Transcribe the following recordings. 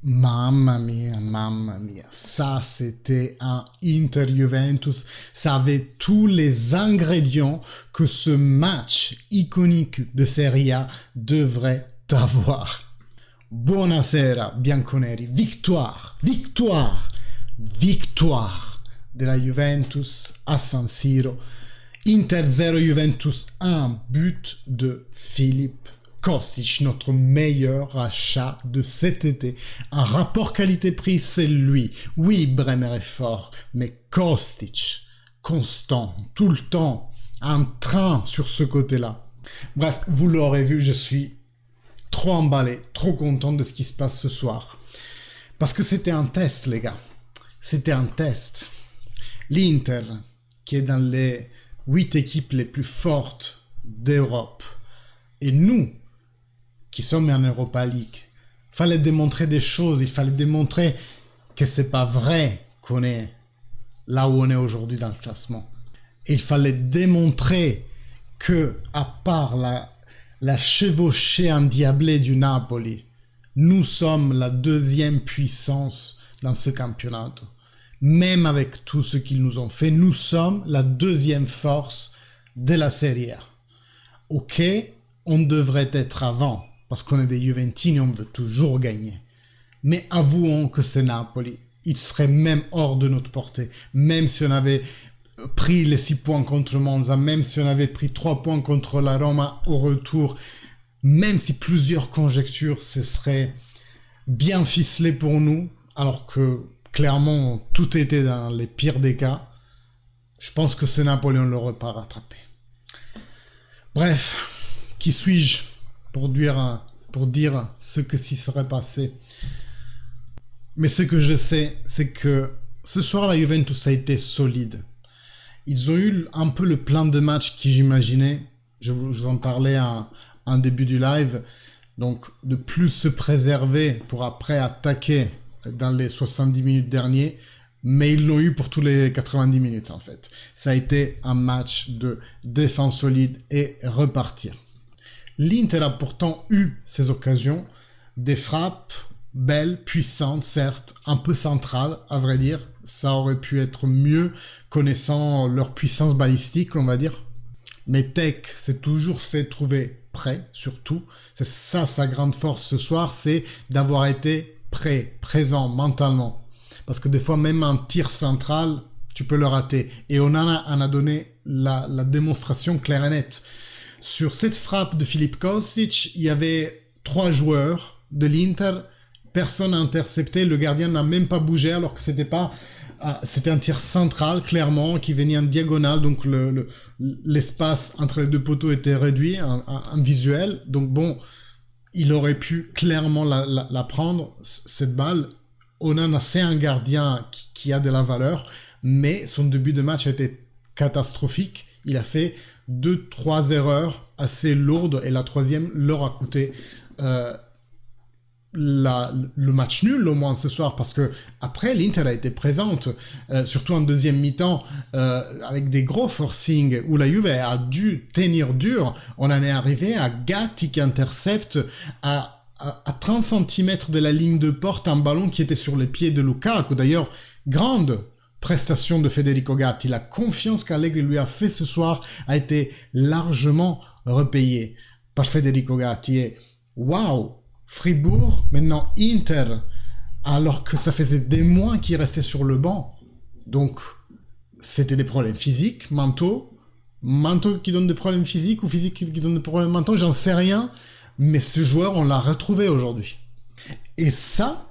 Mamma mia, ça c'était un Inter-Juventus, ça avait tous les ingrédients que ce match iconique de Serie A devrait avoir. Buonasera, bianconeri, victoire, victoire, victoire de la Juventus à San Siro. Inter 0, Juventus 1, but de Philippe Kostic, notre meilleur achat de cet été. Un rapport qualité-prix, c'est lui. Oui, Bremer est fort, mais Kostic, constant, tout le temps, un train sur ce côté-là. Bref, vous l'aurez vu, je suis trop emballé, trop content de ce qui se passe ce soir. Parce que c'était un test, les gars. C'était un test. L'Inter, qui est dans les 8 équipes les plus fortes d'Europe, et nous, qui sommes en Europa League, il fallait démontrer des choses, il fallait démontrer que c'est pas vrai qu'on est là où on est aujourd'hui dans le classement. Et il fallait démontrer que, à part la chevauchée endiablée du Napoli, nous sommes la deuxième puissance dans ce championnat. Même avec tout ce qu'ils nous ont fait, nous sommes la deuxième force de la Serie A. Ok, on devrait être avant, parce qu'on est des Juventini, on veut toujours gagner. Mais avouons que c'est Napoli. Il serait même hors de notre portée. Même si on avait pris les 6 points contre Monza, même si on avait pris 3 points contre la Roma au retour, même si plusieurs conjectures, ce serait bien ficelé pour nous, alors que clairement, tout était dans les pires des cas. Je pense que ce Napoli, on ne l'aurait pas rattrapé. Bref, qui suis-je pour dire ce que s'y serait passé? Mais ce que je sais, c'est que ce soir, la Juventus a été solide. Ils ont eu un peu le plan de match que j'imaginais. Je vous en parlais en début du live. Donc, de plus se préserver pour après attaquer dans les 70 minutes derniers, mais ils l'ont eu pour tous les 90 minutes en fait. Ça a été un match de défense solide et repartir. L'Inter a pourtant eu ses occasions, des frappes belles, puissantes, certes, un peu centrales, à vrai dire. Ça aurait pu être mieux connaissant leur puissance balistique, on va dire. Mais Tech s'est toujours fait trouver prêt, surtout. C'est ça sa grande force ce soir, c'est d'avoir été prêt, présent mentalement. Parce que des fois, même un tir central, tu peux le rater. Et Onana en a donné la démonstration claire et nette. Sur cette frappe de Philippe Kostic, il y avait 3 joueurs de l'Inter. Personne n'a intercepté. Le gardien n'a même pas bougé alors que c'était un tir central, clairement, qui venait en diagonale. Donc, l'espace entre les 2 poteaux était réduit en visuel. Donc, bon, il aurait pu clairement la prendre, cette balle. Onana, c'est un gardien qui a de la valeur, mais son début de match a été catastrophique. Il a fait 2-3 erreurs assez lourdes et la troisième leur a coûté le match nul au moins ce soir, parce que après l'Inter a été présente, surtout en deuxième mi-temps, avec des gros forcing où la Juve a dû tenir dur. On en est arrivé à Gatti qui intercepte à 30 cm de la ligne de porte un ballon qui était sur les pieds de Lukaku. D'ailleurs, grande prestation de Federico Gatti. La confiance qu'Allegri lui a fait ce soir a été largement repayée par Federico Gatti. Et waouh, Fribourg, maintenant Inter, alors que ça faisait des mois qu'il restait sur le banc. Donc, c'était des problèmes physiques, mentaux qui donnent des problèmes physiques ou physiques qui donnent des problèmes mentaux, j'en sais rien. Mais ce joueur, on l'a retrouvé aujourd'hui. Et ça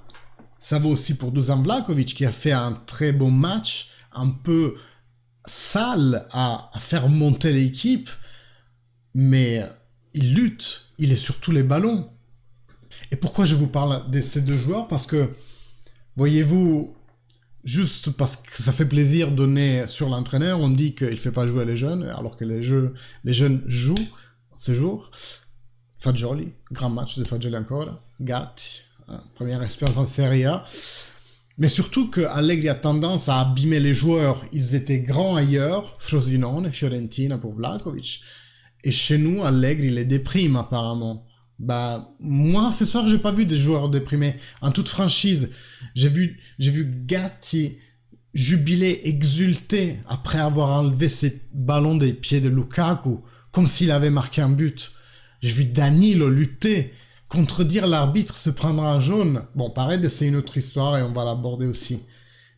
vaut aussi pour Dusan Vlahovic qui a fait un très bon match, un peu sale à faire monter l'équipe, mais il lutte, il est sur tous les ballons. Et pourquoi je vous parle de ces 2 joueurs? Parce que, voyez-vous, juste parce que ça fait plaisir de donner sur l'entraîneur, on dit qu'il ne fait pas jouer les jeunes, alors que les jeunes jouent ce jour. Fagioli, grand match de Fagioli encore, Gatti, première expérience en Serie A. Mais surtout que Allegri a tendance à abîmer les joueurs. Ils étaient grands ailleurs, Frosinone, Fiorentina pour Vlahovic. Et chez nous, Allegri les déprime apparemment. Bah, moi, ce soir, j'ai pas vu des joueurs déprimés. En toute franchise, j'ai vu Gatti jubiler, exulter après avoir enlevé ses ballons des pieds de Lukaku, comme s'il avait marqué un but. J'ai vu Danilo lutter, contredire l'arbitre, se prendre un jaune. Bon, pareil, c'est une autre histoire et on va l'aborder aussi.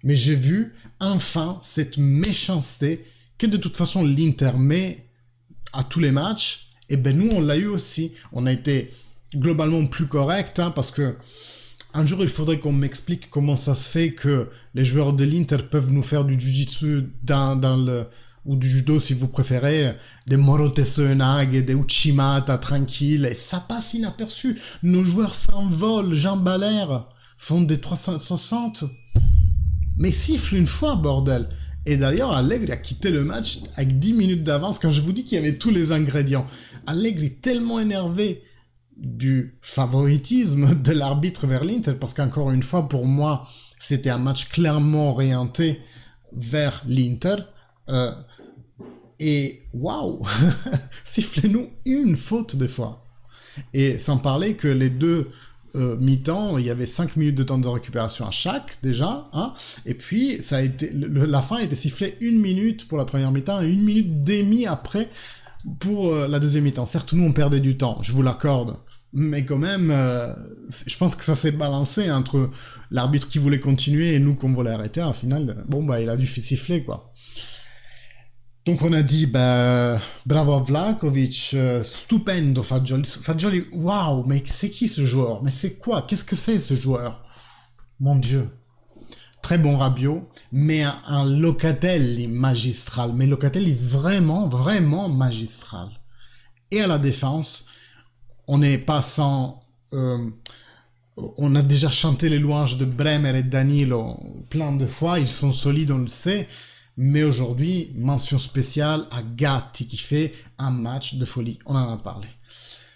Mais j'ai vu, enfin, cette méchanceté que de toute façon l'Inter met à tous les matchs. Et ben nous, on l'a eu aussi. On a été globalement plus correct, hein, parce que un jour, il faudrait qu'on m'explique comment ça se fait que les joueurs de l'Inter peuvent nous faire du jiu-jitsu ou du judo si vous préférez, des Morote Soenag et des Uchimata tranquilles, et ça passe inaperçu. Nos joueurs s'envolent, jambes à l'air, font des 360. Mais siffle une fois, bordel. Et d'ailleurs, Allegri a quitté le match avec 10 minutes d'avance quand je vous dis qu'il y avait tous les ingrédients. Allegri est tellement énervé du favoritisme de l'arbitre vers l'Inter, parce qu'encore une fois, pour moi, c'était un match clairement orienté vers l'Inter. Et waouh, sifflez-nous une faute des fois. Et sans parler que les deux mi-temps, il y avait 5 minutes de temps de récupération à chaque déjà, hein, et puis ça a été la fin a été sifflée 1 minute pour la première mi-temps et 1 minute demie après pour la deuxième mi-temps. Certes, nous on perdait du temps, je vous l'accorde, mais quand même, je pense que ça s'est balancé entre l'arbitre qui voulait continuer et nous qu'on voulait arrêter. Au final, bon bah il a dû siffler quoi. Donc on a dit, bah, bravo à Vlahovic, stupendo Fagioli. Fagioli, waouh, mais c'est qui ce joueur? Mais c'est quoi? Qu'est-ce que c'est ce joueur? Mon Dieu. Très bon Rabiot, mais un Locatelli magistral. Mais Locatelli vraiment, vraiment magistral. Et à la défense, on n'est pas sans... on a déjà chanté les louanges de Bremer et Danilo plein de fois, ils sont solides, on le sait. Mais aujourd'hui, mention spéciale à Gatti qui fait un match de folie. On en a parlé.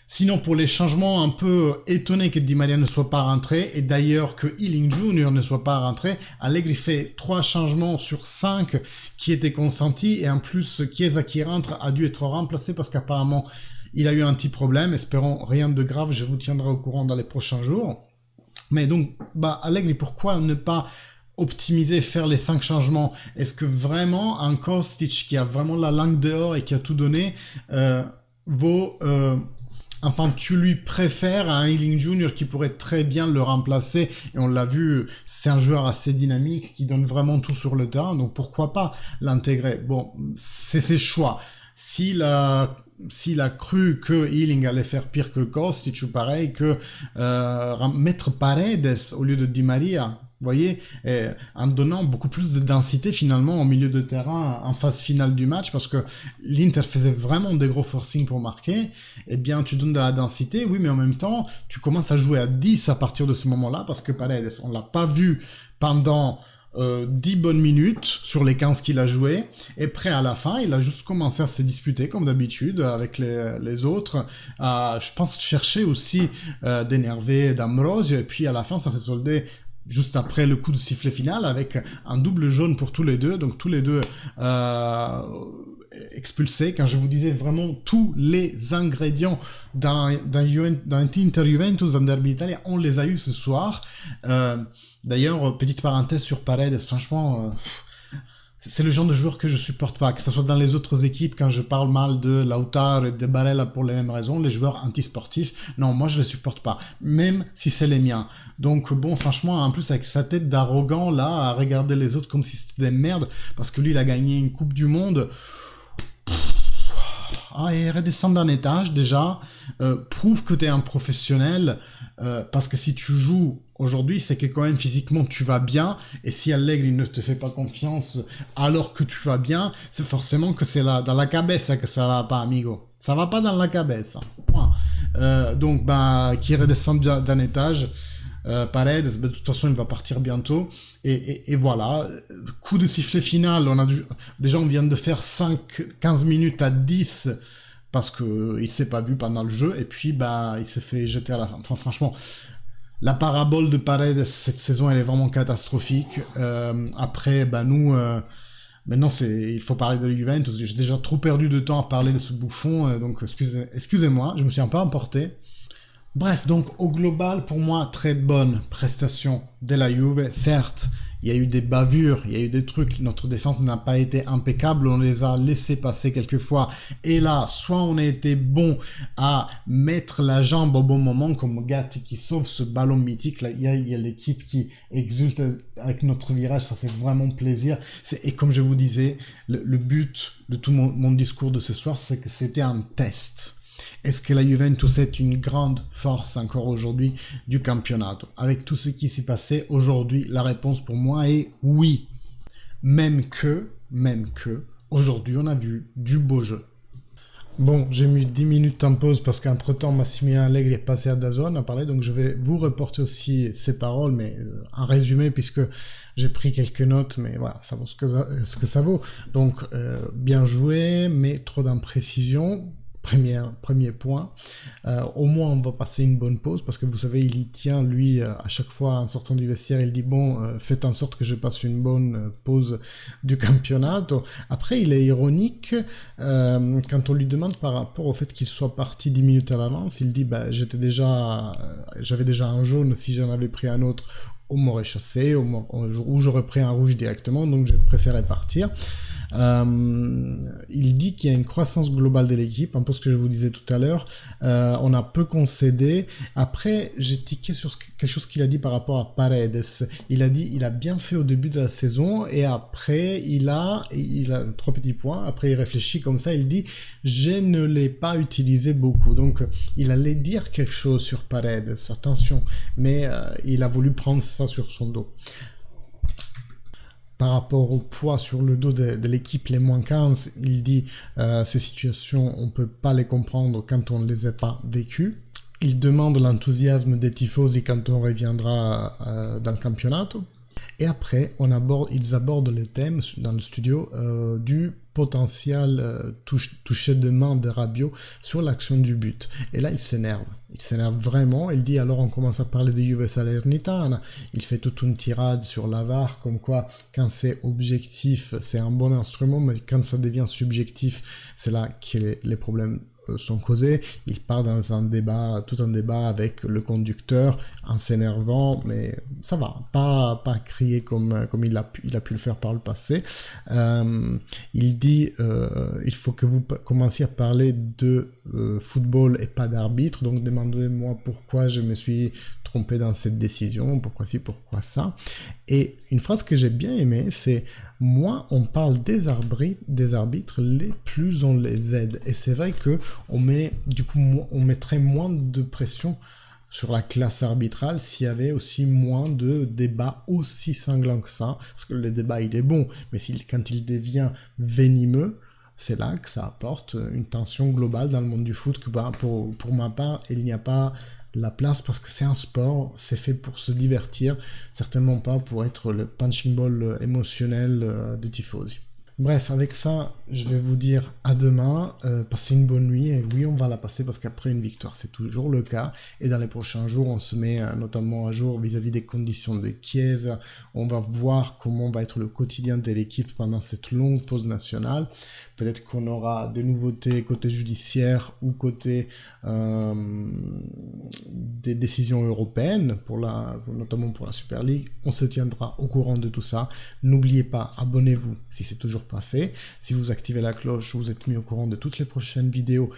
Sinon, pour les changements un peu étonnés que Di Maria ne soit pas rentré, et d'ailleurs que Ealing Jr. ne soit pas rentré, Allegri fait 3 changements sur 5 qui étaient consentis, et en plus, Chiesa qui rentre a dû être remplacé parce qu'apparemment, il a eu un petit problème. Espérons rien de grave, je vous tiendrai au courant dans les prochains jours. Mais donc, bah, Allegri, pourquoi ne pas optimiser, faire les 5 changements? Est-ce que vraiment un Kostic qui a vraiment la langue dehors et qui a tout donné enfin tu lui préfères à un Ealing Jr. qui pourrait très bien le remplacer, et on l'a vu, c'est un joueur assez dynamique qui donne vraiment tout sur le terrain, donc pourquoi pas l'intégrer? Bon, c'est ses choix. S'il a cru que Ealing allait faire pire que Kostic ou pareil, que mettre Paredes au lieu de Di Maria, vous voyez, en donnant beaucoup plus de densité finalement au milieu de terrain en phase finale du match, parce que l'Inter faisait vraiment des gros forcing pour marquer, eh bien tu donnes de la densité, oui, mais en même temps tu commences à jouer à 10 à partir de ce moment-là, parce que Paredes, on l'a pas vu pendant 10 bonnes minutes sur les 15 qu'il a joué, et près à la fin, il a juste commencé à se disputer comme d'habitude avec les autres, je pense chercher aussi d'énerver D'Ambrosio, et puis à la fin ça s'est soldé juste après le coup de sifflet final avec un double jaune pour tous les deux, donc tous les deux expulsés. Quand je vous disais vraiment tous les ingrédients d'un Inter Juventus, d'un Derby Italia, on les a eu ce soir. D'ailleurs, petite parenthèse sur Paredes, franchement... c'est le genre de joueur que je supporte pas, que ce soit dans les autres équipes, quand je parle mal de Lautaro et de Barella pour les mêmes raisons, les joueurs antisportifs, non, moi je les supporte pas, même si c'est les miens. Donc bon, franchement, en plus avec sa tête d'arrogant là, à regarder les autres comme si c'était des merdes, parce que lui il a gagné une Coupe du Monde... et redescendre d'un étage déjà, prouve que t'es un professionnel, parce que si tu joues aujourd'hui, c'est que quand même physiquement tu vas bien, et si Allegri ne te fait pas confiance alors que tu vas bien, c'est forcément que c'est là dans la cabeza que ça va pas, amigo. Ça va pas dans la cabeza. Donc bah qui redescend d'un étage, Paredes, de toute façon il va partir bientôt, et voilà, coup de sifflet final, déjà on vient de faire 15 minutes à 10 parce que il s'est pas vu pendant le jeu, et puis bah il s'est fait jeter à la fin. Enfin, franchement, la parabole de Paredes cette saison elle est vraiment catastrophique. Après bah nous maintenant il faut parler de Juventus, j'ai déjà trop perdu de temps à parler de ce bouffon, donc excusez-moi, je me suis un peu emporté. Bref, donc au global, pour moi, très bonne prestation de la Juve. Certes, il y a eu des bavures, il y a eu des trucs, notre défense n'a pas été impeccable, on les a laissés passer quelquefois. Et là, soit on a été bon à mettre la jambe au bon moment, comme Gatti qui sauve ce ballon mythique. Là, il y a l'équipe qui exulte avec notre virage, ça fait vraiment plaisir. Et comme je vous disais, le but de tout mon discours de ce soir, c'est que c'était un test. Est-ce que la Juventus est une grande force encore aujourd'hui du campionato? Avec tout ce qui s'est passé aujourd'hui, la réponse pour moi est oui. Même que, aujourd'hui on a vu du beau jeu. Bon, j'ai mis 10 minutes en pause parce qu'entre-temps, Massimiliano Allegri est passé à DAZN à parler, donc je vais vous reporter aussi ses paroles, mais en résumé, puisque j'ai pris quelques notes, mais voilà, ça vaut ce que ça vaut. Donc, bien joué, mais trop d'imprécision. Premier point. Au moins, on va passer une bonne pause parce que vous savez, il y tient, lui, à chaque fois en sortant du vestiaire, il dit bon, faites en sorte que je passe une bonne pause du championnat. Après, il est ironique quand on lui demande par rapport au fait qu'il soit parti 10 minutes à l'avance. Il dit bah, j'avais déjà un jaune si j'en avais pris un autre. On m'aurait chassé, ou j'aurais pris un rouge directement, donc j'ai préféré partir. Il dit qu'il y a une croissance globale de l'équipe, un peu ce que je vous disais tout à l'heure. On a peu concédé. Après, j'ai tiqué sur quelque chose qu'il a dit par rapport à Paredes. Il a dit il a bien fait au début de la saison et après il a 3 petits points. Après il réfléchit comme ça, il dit je ne l'ai pas utilisé beaucoup. Donc il allait dire quelque chose sur Paredes, attention, mais il a voulu prendre ça sur son dos. Par rapport au poids sur le dos de l'équipe, les moins 15, il dit ces situations, on peut pas les comprendre quand on ne les a pas vécues. Il demande l'enthousiasme des tifosi quand on reviendra dans le campionato. Et après, ils abordent les thèmes dans le studio du potentiel toucher de main de Rabiot sur l'action du but. Et là, il s'énerve. Il s'énerve vraiment. Il dit alors on commence à parler de Juve Salernitana. Il fait toute une tirade sur la VAR, comme quoi quand c'est objectif, c'est un bon instrument, mais quand ça devient subjectif, c'est là que les problèmes sont causés. Il part dans tout un débat avec le conducteur en s'énervant, mais ça va, pas crier comme il a pu le faire par le passé. Il dit il faut que vous commenciez à parler de football et pas d'arbitre, donc demandez-moi pourquoi je me suis trompé dans cette décision, pourquoi ci, pourquoi ça. Et une phrase que j'ai bien aimée, c'est « Moins on parle des arbitres, les plus on les aide ». Et c'est vrai que on mettrait moins de pression sur la classe arbitrale s'il y avait aussi moins de débats aussi sanglants que ça. Parce que le débat, il est bon, mais quand il devient venimeux, c'est là que ça apporte une tension globale dans le monde du foot que pour ma part, il n'y a pas la place parce que c'est un sport, c'est fait pour se divertir, certainement pas pour être le punching ball émotionnel des tifosi. Bref, avec ça, je vais vous dire à demain, passez une bonne nuit, et oui, on va la passer parce qu'après une victoire, c'est toujours le cas, et dans les prochains jours, on se met notamment à jour vis-à-vis des conditions de Chiesa, on va voir comment va être le quotidien de l'équipe pendant cette longue pause nationale, peut-être qu'on aura des nouveautés côté judiciaire ou côté des décisions européennes, notamment pour la Super League, on se tiendra au courant de tout ça, n'oubliez pas, abonnez-vous si c'est toujours pas fait. Si vous activez la cloche, vous êtes mis au courant de toutes les prochaines vidéos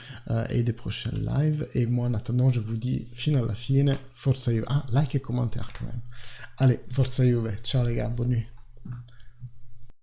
et des prochaines lives. Et moi, en attendant, je vous dis, fino alla fine, forza Juve. Ah, like et commentaire quand même. Allez, forza Juve. Ciao les gars, bonne nuit.